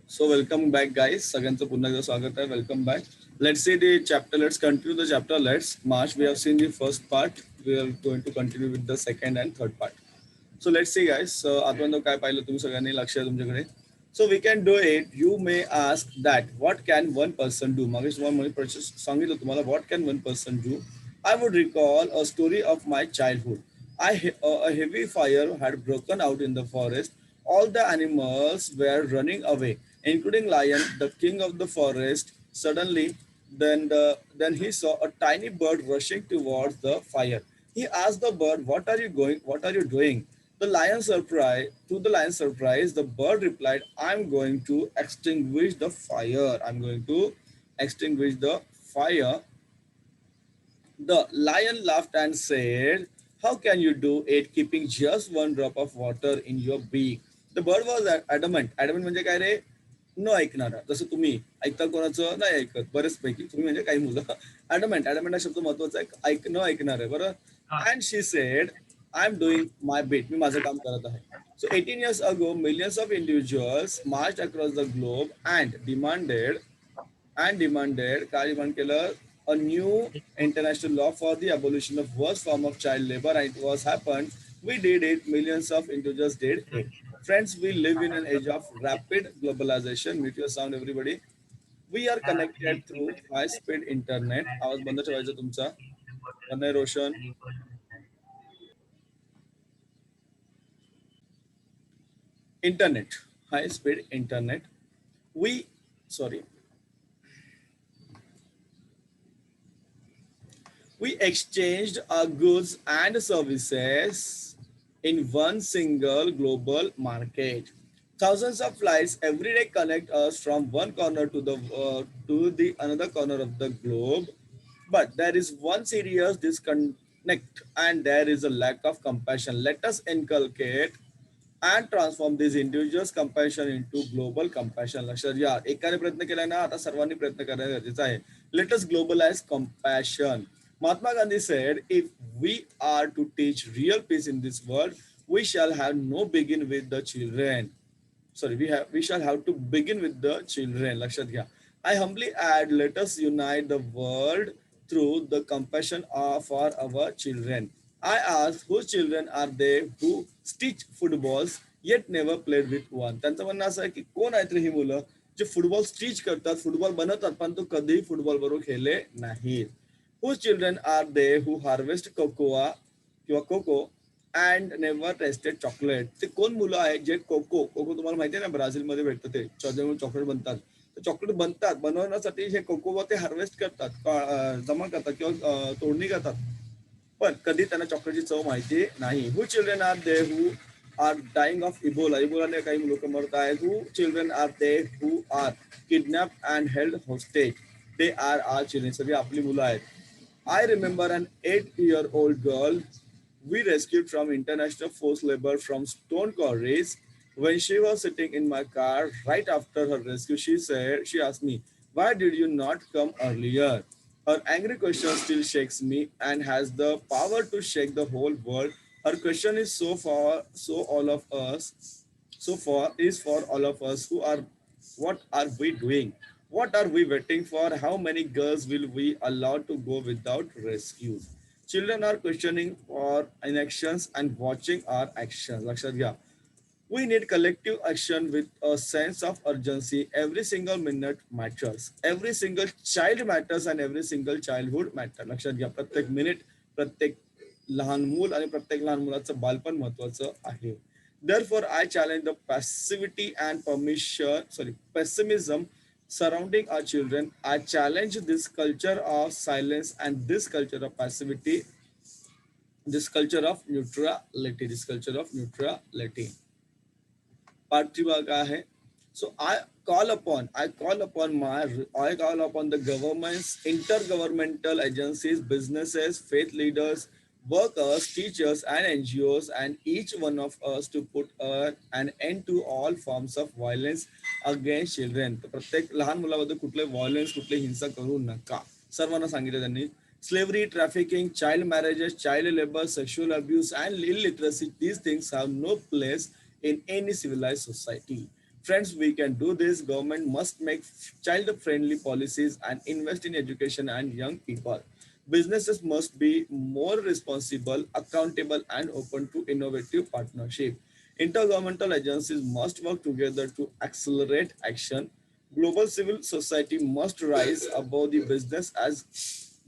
So welcome back, guys. सगळ्यांचं पुन्हा एकदा स्वागत आहे. Welcome back. Let's see the chapter. Let's continue the chapter. Let's march. We have seen the first part. We are going to continue with the second and third part. So let's see, guys. आतापर्यंत काय पाहिलं तुम्ही सगळ्यांनी लक्ष आहे तुमच्याकडे. So we can do it. You may ask that what can one person do? मागे तुम्हाला सांगितलं तुम्हाला what can one person do? I would recall a story of my childhood. A heavy fire had broken out in the forest. All the animals were running away, including lion, the king of the forest. Suddenly, then he saw a tiny bird rushing towards the fire. He asked the bird, "What are you going? What are you doing?" The lion's surprise, the bird replied, "I'm going to extinguish the fire. I'm going to extinguish the fire." The lion laughed and said, "How can you do it keeping just one drop of water in your beak?" The bird was adamant. Adamant म्हणजे काय रे? न ऐकणारा. जसं तुम्ही ऐकता कोणाचं नाही ऐकत बरेचपैकी तुम्ही म्हणजे काही मुलं. Adamant हा शब्द महत्वाचा आहे. न ऐकणार आहे बरं. And she said, "I'm doing my bit." मी माझं काम करत आहे. So 18 years ago, millions of individuals marched across the globe and demanded काय डिमांड केलं a new international law for the abolition of worst form of child labor, and it was happened. We did it. Millions of individuals did it. Friends, we live in an age of rapid globalization. Mute your sound, everybody. We are connected through high-speed internet. आवाज बंद ठेवायचा तुमचा. अनय रोशन. Internet. High-speed internet. We, sorry. We exchanged our goods and services in one single global market. Thousands of flights every day connect us from one corner to the another corner of the globe. But there is one serious disconnect, and there is a lack of compassion. Let us inculcate and transform these individuals compassion into global compassion. लक्षात घ्या, एकाने प्रयत्न केलाय ना, आता सर्वांनी प्रयत्न करणं गरजेचं आहे. Let us globalize compassion. Mahatma Gandhi said, "If we are to teach real peace in this world, we shall have no begin with the children." Sorry, we shall have to begin with the children. लक्षात घ्या. I humbly add, let us unite the world through the compassion for our children. I ask, whose children are they who stitch footballs yet never played with one? त्यांचं म्हणणं असं आहे की कोण आहेत रे ही मुलं जे फुटबॉल स्टिच करतात, फुटबॉल बनवतात, पण तो कधीही फुटबॉल बरोबर खेळले नाहीत. Whose children are they who harvest cocoa किंवा cocoa and never tasted chocolate? ते कोण मुलं आहेत जे कोको तुम्हाला माहिती आहे ना, ब्राझीलमध्ये भेटतं ते चॉकलेट बनतात. चॉकलेट बनवण्यासाठी हे कोको ते हार्वेस्ट करतात, जमा करतात किंवा तोडणी करतात, पण कधी त्यांना चॉकलेटची चव माहिती नाही. Who children are they who are dying of इबोलाने काही लोक मरत आहेत. Who children are they who are kidnap and held hostage? They are our children. सगळी आपली मुलं आहेत. I remember an 8-year-old girl we rescued from international forced labor from stone quarries. When she was sitting in my car right after her rescue, she asked me, "Why did you not come earlier?" Her angry question still shakes me and has the power to shake the whole world. Her question is so far is for all of us who are, what are we doing? What are we waiting for? How many girls will we allow to go without rescue? Children are questioning our inactions and watching our actions. लक्षात घ्या. We need collective action with a sense of urgency. Every single minute matters. Every single child matters and every single childhood matters. लक्षात घ्या. प्रत्येक minute, प्रत्येक लहान मूल आणि प्रत्येक लहान मुलाचं बालपण महत्वाचं आहे. Therefore, I challenge the pessimism surrounding our children. I challenge this culture of silence and this culture of passivity, this culture of neutrality. Part 3 का है. So I call upon the governments, intergovernmental agencies, businesses, faith leaders, workers, teachers, and NGOs, and each one of us to put an end to all forms of violence against children. तर प्रत्येक लहान मुलाबद्दल कुठले violence, कुठले हिंसा करू नका, सर्वांना सांगितलं त्यांनी. Slavery, trafficking, child marriages, child labor, sexual abuse, and illiteracy, these things have no place in any civilized society. Friends, we can do this. Government must make child-friendly policies and invest in education and young people. Businesses must be more responsible, accountable, and open to innovative partnership. Intergovernmental agencies must work together to accelerate action. Global civil society must rise above the business as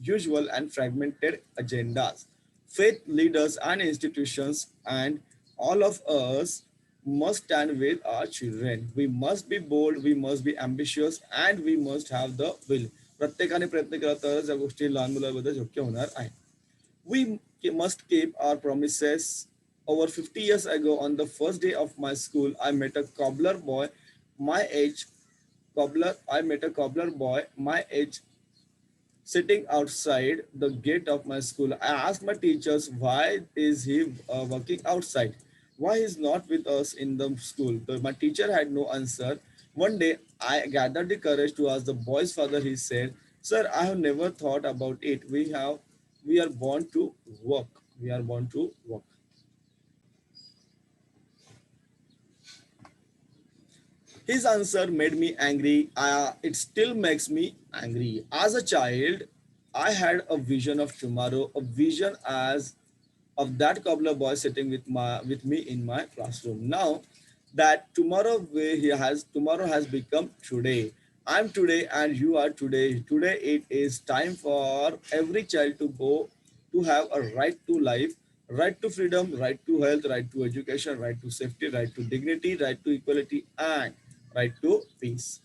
usual and fragmented agendas. Faith leaders and institutions and all of us must stand with our children. We must be bold, we must be ambitious, and we must have the will. प्रत्येकाने प्रयत्न केला तरच या गोष्टी लहान मुलांबद्दल शक्य होणार आहे. We must keep our promises. Over 50 years ago, on the first day of my school, I met a cobbler boy my age. I met a cobbler boy my age sitting outside the gate of my school. I asked my teachers, why is he working outside? Why he's not with us in the school? But my teacher had no answer. One day, I gathered the courage to ask the boy's father. He said, "Sir, I have never thought about it. We are born to work. We are born to work." His answer made me angry. It still makes me angry. As a child, I had a vision of tomorrow, a vision as of that cobbler boy sitting with me in my classroom. Now that tomorrow has become today. I'm today and you are today. Today it is time for every child to go to have a right to life, right to freedom, right to health, right to education, right to safety, right to dignity, right to equality, and right to peace.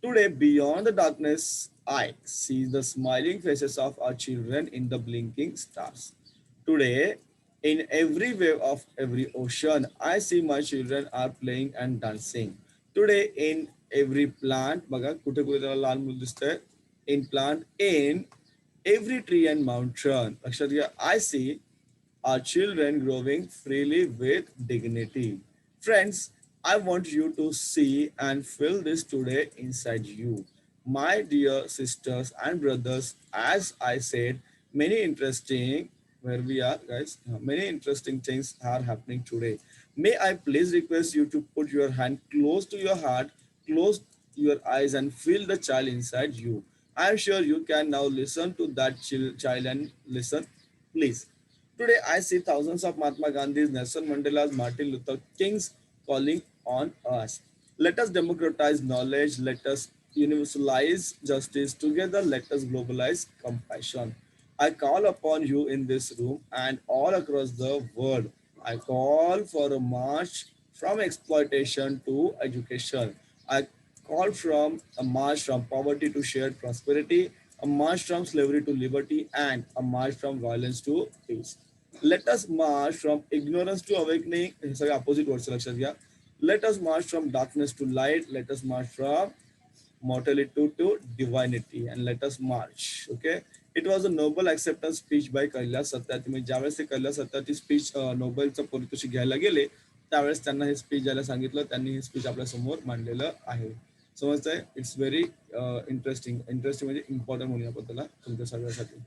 Today, beyond the darkness, I see the smiling faces of our children in the blinking stars. Today, in every wave of every ocean, I see my children are playing and dancing. Today, in every plant, बघा कुठे कुठे त्याला लाल मूल दिसतंय. In plant, in every tree and mountain, लक्षात घ्या, I see our children growing freely with dignity. Friends, I want you to see and feel this today inside you. My dear sisters and brothers, as I said, many interesting, where we are, guys, many interesting things are happening today. May I please request you to put your hand close to your heart, close your eyes, and feel the child inside you. I am sure you can now listen to that child and listen, please. Today, I see thousands of Mahatma Gandhi's, Nelson Mandela's, Martin Luther King's calling on us. Let us democratize knowledge. Let us universalize justice. Together, let us globalize compassion. I call upon you in this room and all across the world. I call for a march from exploitation to education. I call from a march from poverty to shared prosperity, a march from slavery to liberty, and a march from violence to peace. Let us march from ignorance to awakening. हे सगळे opposite words लक्षात घ्या. Let us march from darkness to light. Let us march from mortality to divinity. And let us march. Okay. It was a noble acceptance speech by Kailash Satyarthi. म्हणजे ज्यावेळेस ते Kailash Satyarthi speech नोबेलचं पारितोषिक घ्यायला गेले त्यावेळेस त्यांना हे स्पीच द्यायला सांगितलं. त्यांनी हे स्पीच आपल्या समोर मांडलेलं आहे. समजतंय? इट्स व्हेरी इंटरेस्टिंग म्हणजे इम्पॉर्टंट म्हणूया आपण त्याला तुमच्या सगळ्यासाठी.